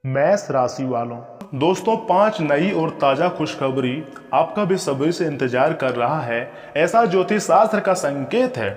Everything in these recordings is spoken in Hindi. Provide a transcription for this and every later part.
मेष राशि वालों, दोस्तों 5 नई और ताजा खुशखबरी आपका बेसब्री से इंतजार कर रहा है। ऐसा ज्योतिष शास्त्र का संकेत है।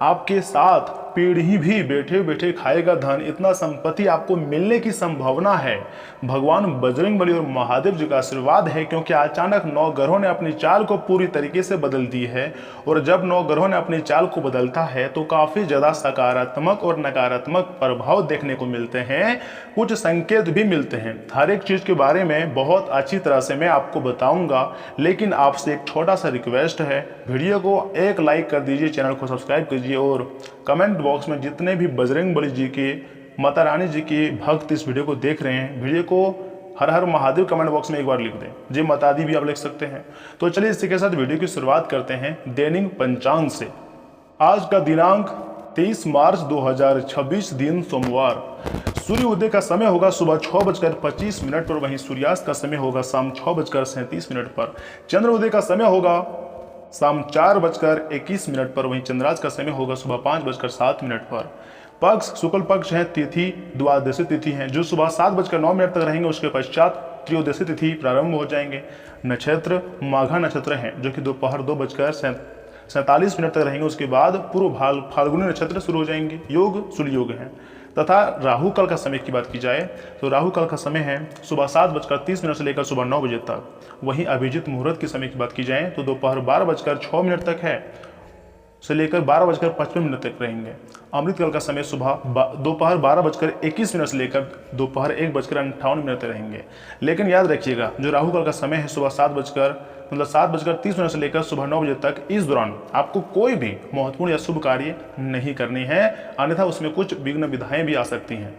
आपके साथ पीढ़ी भी बैठे बैठे खाएगा धन, इतना संपत्ति आपको मिलने की संभावना है। भगवान बजरंगबली और महादेव जी का आशीर्वाद है, क्योंकि अचानक 9 ग्रहों ने अपनी चाल को पूरी तरीके से बदल दी है। और जब 9 ग्रहों ने अपनी चाल को बदलता है तो काफी ज्यादा सकारात्मक और नकारात्मक प्रभाव देखने को मिलते हैं। कुछ संकेत भी मिलते हैं। हर एक चीज के बारे में बहुत अच्छी तरह से मैं आपको बताऊंगा, लेकिन आपसे एक छोटा सा रिक्वेस्ट है, वीडियो को एक लाइक कर दीजिए, चैनल को सब्सक्राइब कीजिए और कमेंट बॉक्स में जितने भी बजरंगबली जी के, माता रानी जी के भक्त इस वीडियो को देख रहे हैं, वीडियो को हर हर महादेव कमेंट बॉक्स में एक बार लिख दें। जय माता दी भी आप लिख सकते हैं। तो चलिए इसी के साथ वीडियो की शुरुआत करते हैं दैनिक पंचांग से। आज का दिनांक 23 मार्च 2026, दिन सोमवार। सूर्य उदय का समय होगा सुबह 6:25 पर, वहीं सूर्यास्त का समय होगा शाम 6:37 पर। चंद्र उदय का समय होगा शाम 4:21 पर, वहीं चंद्राज का समय होगा सुबह 5:07 पर। पक्ष शुक्ल पक्ष है, तिथि द्वादशी तिथि है जो सुबह 7:09 तक रहेंगे। उसके पश्चात त्रयोदशी तिथि प्रारंभ हो जाएंगे। नक्षत्र माघा नक्षत्र है जो कि दोपहर 2:47 तक रहेंगे। उसके बाद पूर्व फाल्गुनी नक्षत्र शुरू हो जाएंगे। योग सूर्य योग है। तथा राहु काल का समय की बात की जाए तो राहु काल का समय है सुबह 7:30 से लेकर सुबह 9 बजे तक। वहीं अभिजीत मुहूर्त के समय की बात की जाए तो दोपहर 12:06 तक है से लेकर 12:55 तक रहेंगे। अमृत काल का समय दोपहर 12:21 से लेकर दोपहर 1:58 तक रहेंगे। लेकिन याद रखिएगा, जो राहु काल का समय है सुबह 7:30 से लेकर सुबह 9 बजे तक, इस दौरान आपको कोई भी महत्वपूर्ण या शुभ कार्य नहीं करनी है, अन्यथा उसमें कुछ विघ्न विधाएं भी आ सकती हैं।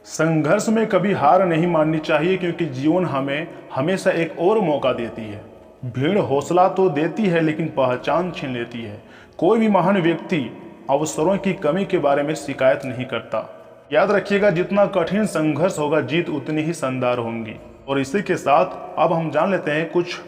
संघर्ष में कभी हार नहीं माननी चाहिए, क्योंकि जीवन हमें हमेशा एक और मौका देती है। भीड़ हौसला तो देती है लेकिन पहचान छीन लेती है। कोई भी महान व्यक्ति अवसरों की कमी के बारे में शिकायत नहीं करता। याद रखिएगा, जितना कठिन संघर्ष होगा जीत उतनी ही शानदार होंगी। और इसी के साथ अब हम जान लेते हैं कुछ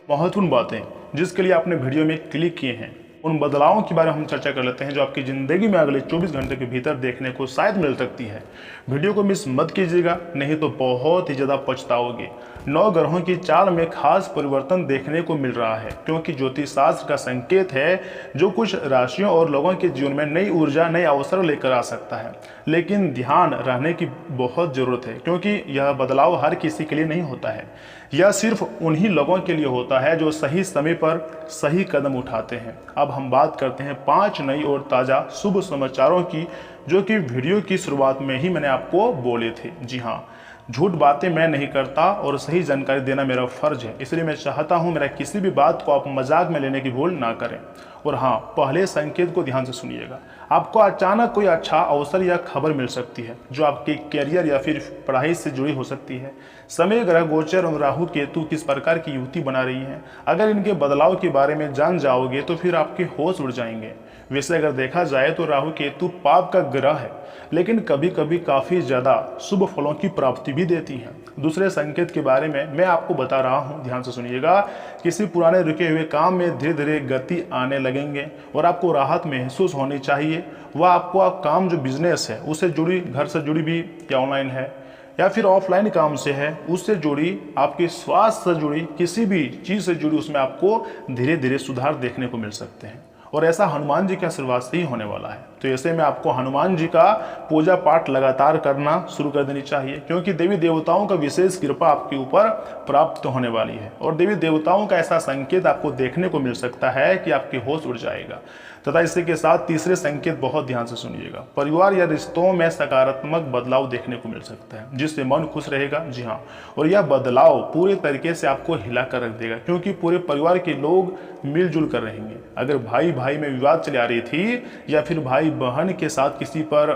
महत्वपूर्ण बातें जिसके लिए आपने वीडियो में क्लिक किए हैं। उन बदलावों के बारे में हम चर्चा कर लेते हैं जो आपकी जिंदगी में अगले 24 घंटे के भीतर देखने को शायद मिल सकती है। वीडियो को मिस मत कीजिएगा, नहीं तो बहुत ही ज्यादा पछताओगे। 9 ग्रहों की चाल में खास परिवर्तन देखने को मिल रहा है, क्योंकि ज्योतिष शास्त्र का संकेत है जो कुछ राशियों और लोगों के जीवन में नई ऊर्जा, नए अवसर लेकर आ सकता है। लेकिन ध्यान रहने की बहुत जरूरत है, क्योंकि यह बदलाव हर किसी के लिए नहीं होता है। यह सिर्फ उन्हीं लोगों के लिए होता है जो सही समय पर सही कदम उठाते हैं। अब हम बात करते हैं 5 नई और ताज़ा शुभ समाचारों की, जो कि वीडियो की शुरुआत में ही मैंने आपको बोले थे। जी हाँ, झूठ बातें मैं नहीं करता और सही जानकारी देना मेरा फर्ज है, इसलिए मैं चाहता हूं मेरा किसी भी बात को आप मजाक में लेने की भूल ना करें। और हाँ, पहले संकेत को ध्यान से सुनिएगा। आपको अचानक कोई अच्छा अवसर या खबर मिल सकती है जो आपके करियर या फिर पढ़ाई से जुड़ी हो सकती है। समय ग्रह गोचर और राहु केतु किस प्रकार की युति बना रही है, अगर इनके बदलाव के बारे में जान जाओगे तो फिर आपके होश उड़ जाएंगे। वैसे अगर देखा जाए तो राहु केतु पाप का ग्रह है, लेकिन कभी कभी काफी ज्यादा शुभ फलों की प्राप्ति भी देती हैं। दूसरे संकेत के बारे में मैं आपको बता रहा हूं, ध्यान से सुनिएगा। किसी पुराने रुके हुए काम में धीरे धीरे गति आने लगेंगे और आपको राहत महसूस होनी चाहिए। वह आपको काम जो बिजनेस है उससे जुड़ी, घर से जुड़ी भी या ऑनलाइन है या फिर ऑफलाइन काम से है, उससे जुड़ी, आपके स्वास्थ्य से जुड़ी, किसी भी चीज से जुड़ी, उसमें आपको धीरे धीरे सुधार देखने को मिल सकते हैं। और ऐसा हनुमान जी के आशीर्वाद से ही होने वाला है। तो ऐसे में आपको हनुमान जी का पूजा पाठ लगातार करना शुरू कर देनी चाहिए, क्योंकि देवी देवताओं का विशेष कृपा आपके ऊपर प्राप्त होने वाली है। और देवी देवताओं का ऐसा संकेत आपको देखने को मिल सकता है कि आपके होश उड़ जाएगा। तथा इसी के साथ तीसरे संकेत बहुत ध्यान से सुनिएगा। परिवार या रिश्तों में सकारात्मक बदलाव देखने को मिल सकता है, जिससे मन खुश रहेगा। जी हाँ, और यह बदलाव पूरे तरीके से आपको हिला कर रख देगा, क्योंकि पूरे परिवार के लोग मिलजुल कर रहेंगे। अगर भाई भाई में विवाद चली आ रही थी या फिर भाई बहन के साथ किसी पर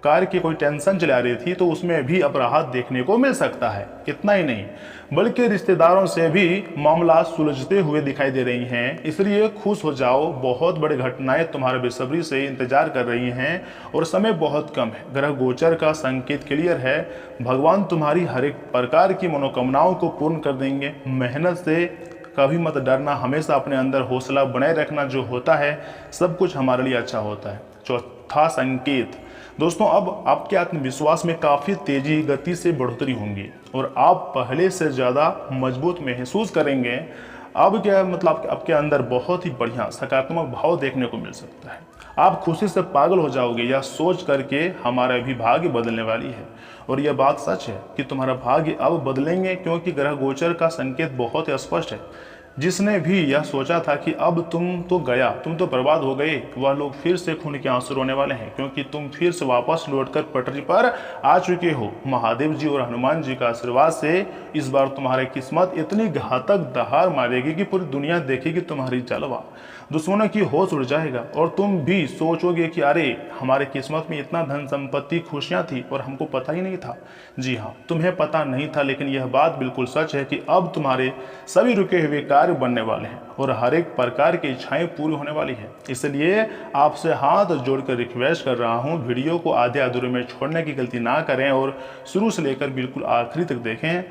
कार्य की कोई टेंशन चली आ रही थी, तो उसमें भी अब राहत देखने को मिल सकता है। इतना ही नहीं, बल्कि रिश्तेदारों से भी मामला सुलझते हुए दिखाई दे रही हैं। इसलिए खुश हो जाओ, बहुत बड़ी घटनाएं तुम्हारे बेसब्री से इंतजार कर रही हैं और समय बहुत कम है। ग्रह गोचर का संकेत क्लियर है। भगवान तुम्हारी हर एक प्रकार की मनोकामनाओं को पूर्ण कर देंगे। मेहनत से कभी मत डरना, हमेशा अपने अंदर हौसला बनाए रखना। जो होता है सब कुछ हमारे लिए अच्छा होता है। चौथा संकेत, दोस्तों अब आपके आत्मविश्वास में काफ़ी तेजी गति से बढ़ोतरी होंगी और आप पहले से ज़्यादा मजबूत महसूस करेंगे। अब क्या मतलब आपके अंदर बहुत ही बढ़िया सकारात्मक भाव देखने को मिल सकता है। आप खुशी से पागल हो जाओगे यह सोच करके हमारा भी भाग्य बदलने वाली है। और यह बात सच है कि तुम्हारा भाग्य अब बदलेंगे, क्योंकि ग्रह गोचर का संकेत बहुत ही स्पष्ट है। जिसने भी यह सोचा था कि अब तुम तो गया, तुम तो बर्बाद हो गए, वह लोग फिर से खून के आंसू रोने वाले हैं, क्योंकि तुम फिर से वापस लौटकर पटरी पर आ चुके हो। महादेव जी और हनुमान जी का आशीर्वाद से इस बार तुम्हारी किस्मत इतनी घातक दहाड़ मारेगी कि पूरी दुनिया देखेगी तुम्हारी जलवा। दुश्मनों की होश उड़ जाएगा और तुम भी सोचोगे कि अरे हमारे किस्मत में इतना धन संपत्ति खुशियां थी और हमको पता ही नहीं था। जी हाँ, तुम्हें पता नहीं था, लेकिन यह बात बिल्कुल सच है कि अब तुम्हारे सभी रुके हुए कार्य बनने वाले हैं और हर एक प्रकार की इच्छाएं पूरी होने वाली है। इसलिए आपसे हाथ जोड़कर रिक्वेस्ट कर रहा हूँ, वीडियो को आधे अधूरे में छोड़ने की गलती ना करें और शुरू से लेकर बिल्कुल आखिरी तक देखें।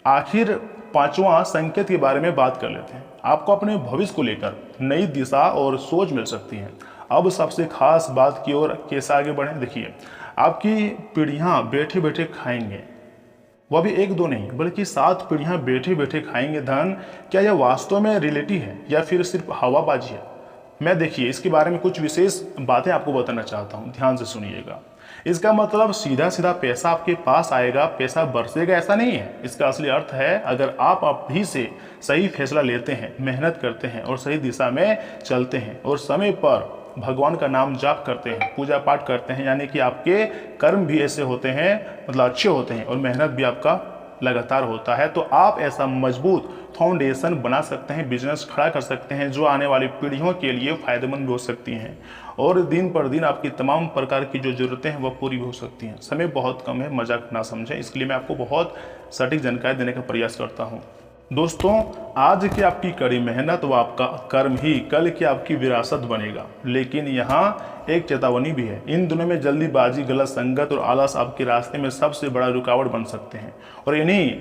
आखिर पांचवा संकेत के बारे में बात कर लेते हैं। आपको अपने भविष्य को लेकर नई दिशा और सोच मिल सकती है। अब सबसे खास बात की ओर कैसे आगे बढ़े, देखिए आपकी पीढ़ियां बैठे बैठे खाएंगे, वह भी एक दो नहीं बल्कि 7 पीढ़ियां बैठे बैठे खाएंगे धन। क्या यह वास्तव में रियलिटी है या फिर सिर्फ हवाबाजी है? मैं देखिए इसके बारे में कुछ विशेष बातें आपको बताना चाहता हूँ, ध्यान से सुनिएगा। इसका मतलब सीधा सीधा पैसा आपके पास आएगा, पैसा बरसेगा, ऐसा नहीं है। इसका असली अर्थ है अगर आप अभी से सही फैसला लेते हैं, मेहनत करते हैं और सही दिशा में चलते हैं और समय पर भगवान का नाम जाप करते हैं, पूजा पाठ करते हैं, यानी कि आपके कर्म भी ऐसे होते हैं, मतलब अच्छे होते हैं और मेहनत भी आपका लगातार होता है, तो आप ऐसा मजबूत फाउंडेशन बना सकते हैं, बिजनेस खड़ा कर सकते हैं जो आने वाली पीढ़ियों के लिए फायदेमंद भी हो सकती हैं और दिन पर दिन आपकी तमाम प्रकार की जो जरूरतें हैं वह पूरी भी हो सकती हैं। समय बहुत कम है, मजाक ना समझें, इसके लिए मैं आपको बहुत सटीक जानकारी देने का प्रयास करता हूँ। दोस्तों आज की आपकी कड़ी मेहनत व आपका कर्म ही कल की आपकी विरासत बनेगा, लेकिन यहाँ एक चेतावनी भी है। इन दिनों में जल्दीबाजी, गलत संगत और आलस आपके रास्ते में सबसे बड़ा रुकावट बन सकते हैं और इन्हीं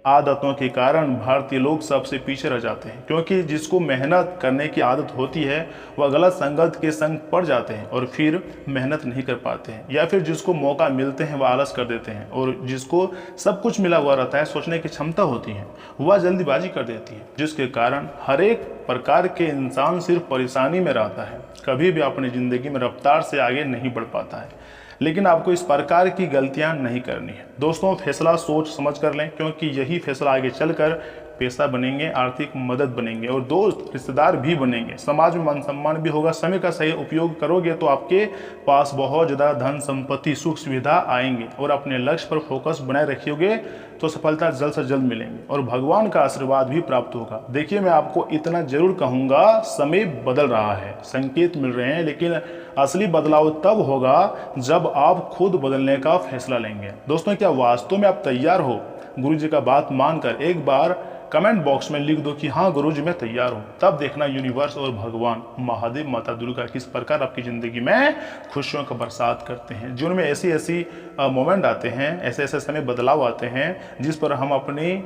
आदतों के कारण भारतीय लोग सबसे पीछे रह जाते हैं, क्योंकि जिसको मेहनत करने की आदत होती है वह गलत संगत के संग पड़ जाते हैं और फिर मेहनत नहीं कर पाते हैं, या फिर जिसको मौका मिलते हैं वह आलस कर देते हैं और जिसको सब कुछ मिला हुआ रहता है, सोचने की क्षमता होती है, वह जल्दीबाजी कर देती है, जिसके कारण हर एक प्रकार के इंसान सिर्फ परेशानी में रहता है, कभी भी अपनी ज़िंदगी में रफ्तार से आगे नहीं बढ़ पाता है। लेकिन आपको इस प्रकार की गलतियां नहीं करनी है। दोस्तों फैसला सोच समझ कर लें, क्योंकि यही फैसला आगे चलकर पैसा बनेंगे, आर्थिक मदद बनेंगे और दोस्त रिश्तेदार भी बनेंगे, समाज में मान सम्मान भी होगा। समय का सही उपयोग करोगे तो आपके पास बहुत ज़्यादा धन संपत्ति सुख सुविधा आएंगे और अपने लक्ष्य पर फोकस बनाए रखियोगे तो सफलता जल्द से जल्द मिलेंगे और भगवान का आशीर्वाद भी प्राप्त होगा। देखिए मैं आपको इतना जरूर कहूँगा, समय बदल रहा है, संकेत मिल रहे हैं, लेकिन असली बदलाव तब होगा जब आप खुद बदलने का फैसला लेंगे। दोस्तों क्या वास्तव में आप तैयार हो? गुरु जी का बात मानकर एक बार कमेंट बॉक्स में लिख दो कि हाँ गुरुजी मैं तैयार हूँ। तब देखना यूनिवर्स और भगवान महादेव माता दुर्गा किस प्रकार आपकी ज़िंदगी में खुशियों का बरसात करते हैं। जीवन में ऐसी ऐसी मोमेंट आते हैं, ऐसे ऐसे समय बदलाव आते हैं जिस पर हम अपनी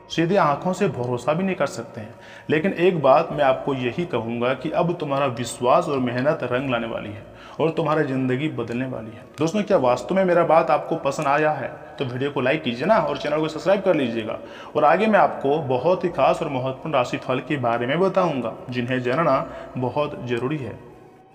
सीधी आंखों से भरोसा भी नहीं कर सकते हैं। लेकिन एक बात मैं आपको यही कहूँगा कि अब तुम्हारा विश्वास और मेहनत रंग लाने वाली है और तुम्हारी ज़िंदगी बदलने वाली है। दोस्तों क्या वास्तव में मेरा बात आपको पसंद आया है तो वीडियो को लाइक कीजिए ना और चैनल को सब्सक्राइब कर लीजिएगा। और आगे मैं आपको बहुत ही खास और महत्वपूर्ण राशिफल के बारे में बताऊंगा जिन्हें जानना बहुत जरूरी है।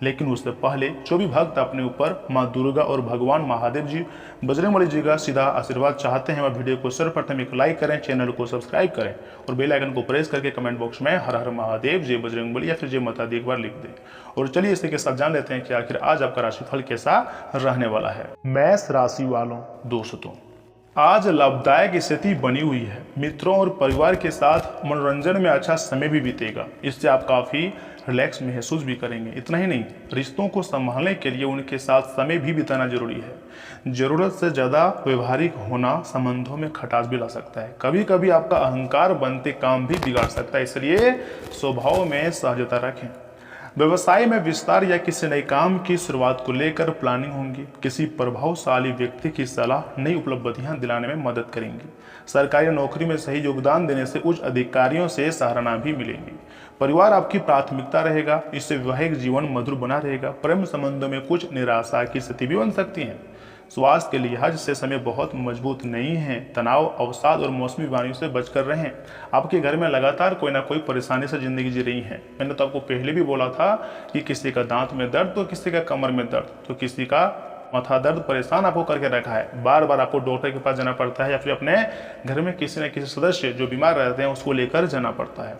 लेकिन उससे पहले जो भी भक्त अपने ऊपर माँ दुर्गा और भगवान महादेव जी, बजरंगबली जी का सीधा आशीर्वाद चाहते हैं, वह वीडियो को सर्वप्रथम एक लाइक करें, चैनल को सब्सक्राइब करें और बेल आइकन को प्रेस करके कमेंट बॉक्स में हर हर महादेव, जय बजरंगबली या फिर जय माता दी एक बार लिख दें। और चलिए इसी के साथ जान लेते हैं कि आखिर आज आपका राशिफल कैसा रहने वाला है। मेष राशि वालों, दोस्तों आज लाभदायक स्थिति बनी हुई है। मित्रों और परिवार के साथ मनोरंजन में अच्छा समय भी बीतेगा, इससे आप काफ़ी रिलैक्स महसूस भी करेंगे। इतना ही नहीं, रिश्तों को संभालने के लिए उनके साथ समय भी बिताना जरूरी है। ज़रूरत से ज़्यादा व्यवहारिक होना संबंधों में खटास भी ला सकता है। कभी कभी आपका अहंकार बनते काम भी बिगाड़ सकता है, इसलिए स्वभाव में सहजता रखें। व्यवसाय में विस्तार या किसी नए काम की शुरुआत को लेकर प्लानिंग होंगी। किसी प्रभावशाली व्यक्ति की सलाह नई उपलब्धियां दिलाने में मदद करेंगी। सरकारी नौकरी में सही योगदान देने से उच्च अधिकारियों से सराहना भी मिलेगी। परिवार आपकी प्राथमिकता रहेगा, इससे वैवाहिक जीवन मधुर बना रहेगा। प्रेम संबंधों में कुछ निराशा की स्थिति भी बन सकती है। स्वास्थ्य के लिहाज से समय बहुत मजबूत नहीं है। तनाव, अवसाद और मौसमी बीमारियों से बचकर रहें। आपके घर में लगातार कोई ना कोई परेशानी से जिंदगी जी रही है। मैंने तो आपको पहले भी बोला था कि किसी का दांत में दर्द तो किसी का कमर में दर्द तो किसी का माथा दर्द परेशान आपको करके रखा है। बार बार आपको डॉक्टर के पास जाना पड़ता है या फिर अपने घर में किसी न किसी सदस्य जो बीमार रहते हैं उसको लेकर जाना पड़ता है।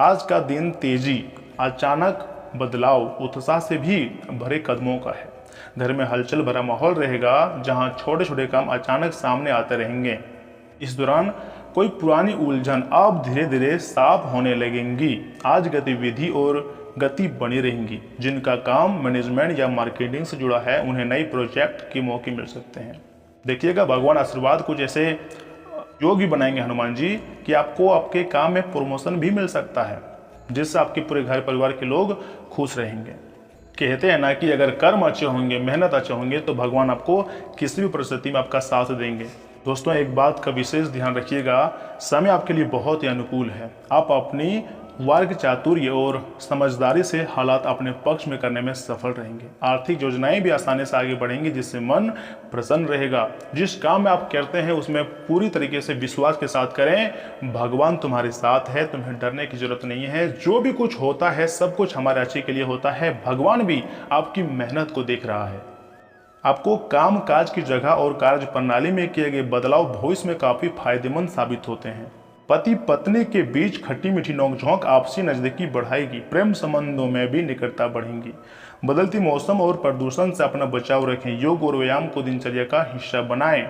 आज का दिन तेजी, अचानक बदलाव, उत्साह से भी भरे कदमों का है। घर में हलचल भरा माहौल रहेगा जहां छोटे छोटे काम अचानक सामने आते रहेंगे। इस दौरान कोई पुरानी उलझन अब धीरे धीरे साफ होने लगेंगी। आज गतिविधि और गति बनी रहेंगी। जिनका काम मैनेजमेंट या मार्केटिंग से जुड़ा है उन्हें नई प्रोजेक्ट के मौके मिल सकते हैं। देखिएगा, भगवान आशीर्वाद कुछ ऐसे योग भी बनाएंगे हनुमान जी कि आपको आपके काम में प्रमोशन भी मिल सकता है, जिससे आपके पूरे घर परिवार के लोग खुश रहेंगे। कहते हैं ना कि अगर कर्म अच्छे होंगे, मेहनत अच्छे होंगे तो भगवान आपको किसी भी परिस्थिति में आपका साथ देंगे। दोस्तों, एक बात का विशेष ध्यान रखिएगा, समय आपके लिए बहुत ही अनुकूल है। आप अपनी वार्क चातुर्य और समझदारी से हालात अपने पक्ष में करने में सफल रहेंगे। आर्थिक योजनाएं भी आसानी से आगे बढ़ेंगी, जिससे मन प्रसन्न रहेगा। जिस काम में आप करते हैं उसमें पूरी तरीके से विश्वास के साथ करें। भगवान तुम्हारे साथ है, तुम्हें डरने की जरूरत नहीं है। जो भी कुछ होता है सब कुछ हमारे अच्छे के लिए होता है। भगवान भी आपकी मेहनत को देख रहा है। आपको काम काज की जगह और कार्य प्रणाली में किए गए बदलाव भविष्य में काफी फायदेमंद साबित होते हैं। पति पत्नी के बीच खट्टी मीठी नोकझोंक आपसी नजदीकी बढ़ाएगी। प्रेम संबंधों में भी निकटता बढ़ेगी। बदलती मौसम और प्रदूषण से अपना बचाव रखें। योग और व्यायाम को दिनचर्या का हिस्सा बनाएं।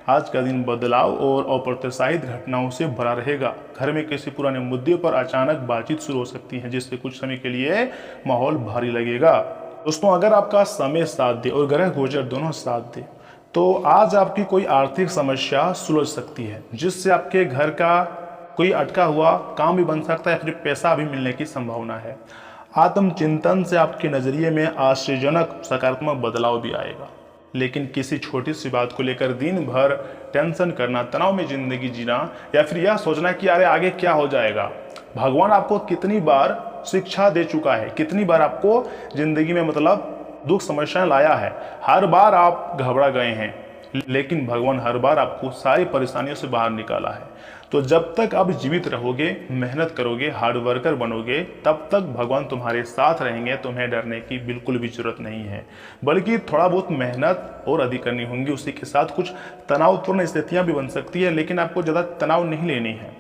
आज का दिन बदलाव और अप्रत्याशित घटनाओं से भरा रहेगा। घर में किसी पुराने मुद्दे पर अचानक बातचीत शुरू हो सकती है, जिससे कुछ समय के लिए माहौल भारी लगेगा। दोस्तों, अगर आपका समय साथ दे और ग्रह गोचर दोनों साथ दे तो आज आपकी कोई आर्थिक समस्या सुलझ सकती है, जिससे आपके घर का कोई अटका हुआ काम भी बन सकता है, फिर पैसा भी मिलने की संभावना है। आत्मचिंतन से आपके नजरिए में आश्चर्यजनक सकारात्मक बदलाव भी आएगा। लेकिन किसी छोटी सी बात को लेकर दिन भर टेंशन करना, तनाव में जिंदगी जीना या फिर यह सोचना कि अरे आगे क्या हो जाएगा। भगवान आपको कितनी बार शिक्षा दे चुका है, कितनी बार आपको जिंदगी में मतलब दुख समस्याएं लाया है। हर बार आप घबरा गए हैं, लेकिन भगवान हर बार आपको सारी परेशानियों से बाहर निकाला है। तो जब तक आप जीवित रहोगे, मेहनत करोगे, हार्ड वर्कर बनोगे, तब तक भगवान तुम्हारे साथ रहेंगे। तुम्हें डरने की बिल्कुल भी जरूरत नहीं है, बल्कि थोड़ा बहुत मेहनत और अधिक करनी होगी। उसी के साथ कुछ तनावपूर्ण स्थितियां भी बन सकती है, लेकिन आपको ज़्यादा तनाव नहीं लेनी है।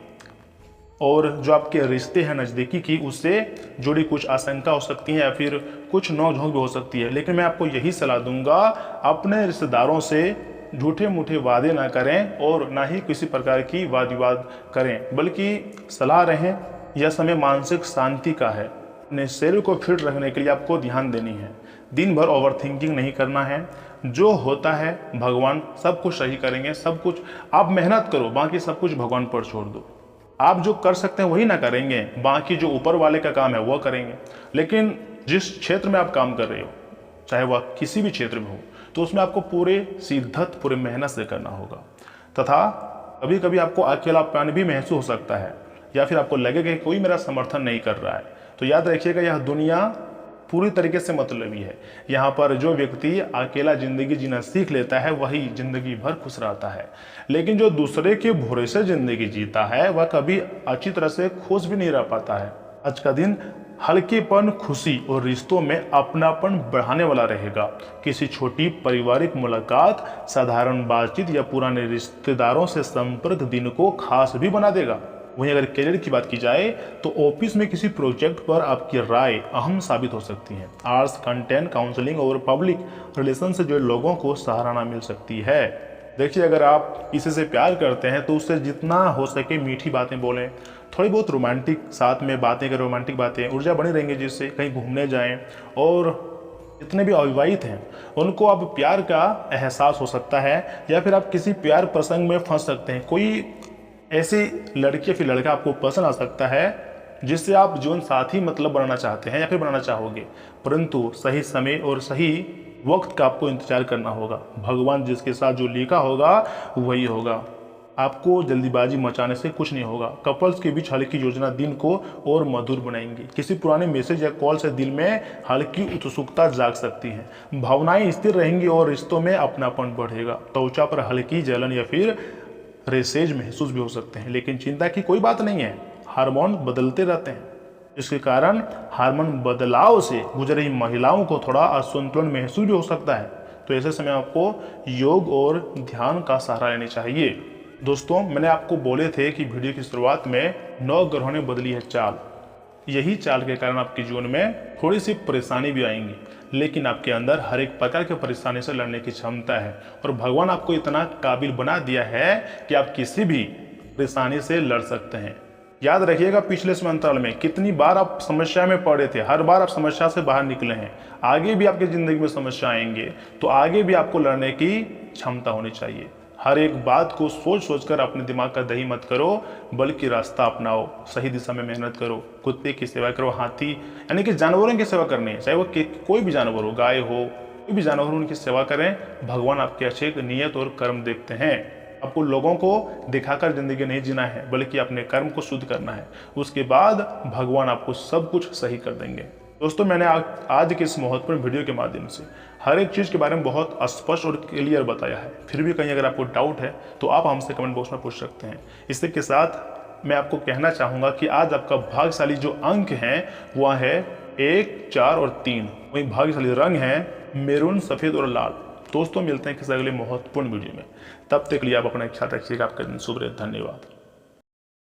और जो आपके रिश्ते हैं नज़दीकी की, उससे जुड़ी कुछ आशंका हो सकती है या फिर कुछ नोकझोंक भी हो सकती है। लेकिन मैं आपको यही सलाह दूंगा, अपने रिश्तेदारों से झूठे मूठे वादे ना करें और ना ही किसी प्रकार की वाद विवाद करें, बल्कि सलाह रहें। यह समय मानसिक शांति का है। अपने शरीर को फिट रखने के लिए आपको ध्यान देनी है। दिन भर ओवरथिंकिंग नहीं करना है। जो होता है भगवान सब कुछ सही करेंगे। सब कुछ आप मेहनत करो, बाकी सब कुछ भगवान पर छोड़ दो। आप जो कर सकते हैं वही ना करेंगे, बाकी जो ऊपर वाले का काम है वो करेंगे। लेकिन जिस क्षेत्र में आप काम कर रहे हो, चाहे वह किसी भी क्षेत्र में हो, तो उसमें आपको पूरे शिद्दत, पूरे मेहनत से करना होगा। तथा कभी कभी आपको अकेलापन भी महसूस हो सकता है, या फिर आपको लगेगा कि कोई मेरा समर्थन नहीं कर रहा है। तो याद रखिएगा, यह दुनिया पूरी तरीके से मतलबी है। यहाँ पर जो व्यक्ति अकेला जिंदगी जीना सीख लेता है वही जिंदगी भर खुश रहता है। लेकिन जो दूसरे के भरोसे जिंदगी जीता है वह कभी अच्छी तरह से खुश भी नहीं रह पाता है। आज का दिन हल्केपन, खुशी और रिश्तों में अपनापन बढ़ाने वाला रहेगा। किसी छोटी पारिवारिक मुलाकात, साधारण बातचीत या पुराने रिश्तेदारों से संपर्क दिन को खास भी बना देगा। वहीं अगर करियर की बात की जाए तो ऑफिस में किसी प्रोजेक्ट पर आपकी राय अहम साबित हो सकती है। आर्ट्स, कंटेंट, काउंसलिंग और पब्लिक रिलेशन से जुड़े लोगों को सराहना मिल सकती है। देखिए, अगर आप किसी से प्यार करते हैं तो उससे जितना हो सके मीठी बातें बोलें, थोड़ी बहुत रोमांटिक साथ में बातें करें। रोमांटिक बातें ऊर्जा बनी रहेंगी, जिससे कहीं घूमने जाएं। और जितने भी अविवाहित हैं उनको अब प्यार का एहसास हो सकता है, या फिर आप किसी प्यार प्रसंग में फंस सकते हैं। कोई ऐसी लड़की या फिर लड़का आपको पसंद आ सकता है जिससे आप जीवन साथी मतलब बनाना चाहते हैं या फिर बनाना चाहोगे, परंतु सही समय और सही वक्त का आपको इंतजार करना होगा। भगवान जिसके साथ जो लिखा होगा वही होगा। आपको जल्दीबाजी मचाने से कुछ नहीं होगा। कपल्स के बीच हल्की योजना दिन को और मधुर बनाएंगी। किसी पुराने मैसेज या कॉल से दिल में हल्की उत्सुकता जाग सकती है। भावनाएं स्थिर रहेंगी और रिश्तों में अपनापन बढ़ेगा। त्वचा पर हल्की जलन या फिर रेशेज महसूस भी हो सकते हैं, लेकिन चिंता की कोई बात नहीं है। हार्मोन बदलते रहते हैं, इसके कारण हार्मोन बदलाव से गुजर रही महिलाओं को थोड़ा असंतुलन महसूस भी हो सकता है। तो ऐसे समय आपको योग और ध्यान का सहारा लेना चाहिए। दोस्तों, मैंने आपको बोले थे कि वीडियो की शुरुआत में 9 ग्रहों ने बदली है चाल। यही चाल के कारण आपके जीवन में थोड़ी सी परेशानी भी आएंगी, लेकिन आपके अंदर हर एक प्रकार की परेशानी से लड़ने की क्षमता है और भगवान आपको इतना काबिल बना दिया है कि आप किसी भी परेशानी से लड़ सकते हैं। याद रखिएगा, पिछले समय अंतराल में कितनी बार आप समस्या में पड़े थे, हर बार आप समस्या से बाहर निकले हैं। आगे भी आपकी जिंदगी में समस्या आएंगे, तो आगे भी आपको लड़ने की क्षमता होनी चाहिए। हर एक बात को सोच सोचकर अपने दिमाग का दही मत करो, बल्कि रास्ता अपनाओ। सही दिशा में मेहनत करो, कुत्ते की सेवा करो, हाथी यानी कि जानवरों की सेवा करनी है, चाहे वो कोई भी जानवर हो, गाय हो, कोई भी जानवर हो, उनकी सेवा करें। भगवान आपके अच्छे नियत और कर्म देखते हैं। आपको लोगों को दिखाकर जिंदगी नहीं जीना है, बल्कि अपने कर्म को शुद्ध करना है। उसके बाद भगवान आपको सब कुछ सही कर देंगे। दोस्तों, मैंने आज के इस महत्वपूर्ण वीडियो के माध्यम से हर एक चीज़ के बारे में बहुत स्पष्ट और क्लियर बताया है। फिर भी कहीं अगर आपको डाउट है तो आप हमसे कमेंट बॉक्स में पूछ सकते हैं। इसी के साथ मैं आपको कहना चाहूँगा कि आज आपका भाग्यशाली जो अंक हैं वह है 1, 4 और 3। वही भाग्यशाली रंग है मैरून, सफ़ेद और लाल। दोस्तों, मिलते हैं किसी अगले महत्वपूर्ण वीडियो में। तब तक के लिए आप अपना ख्याल रखिएगा। आपका दिन शुभ रहे। धन्यवाद।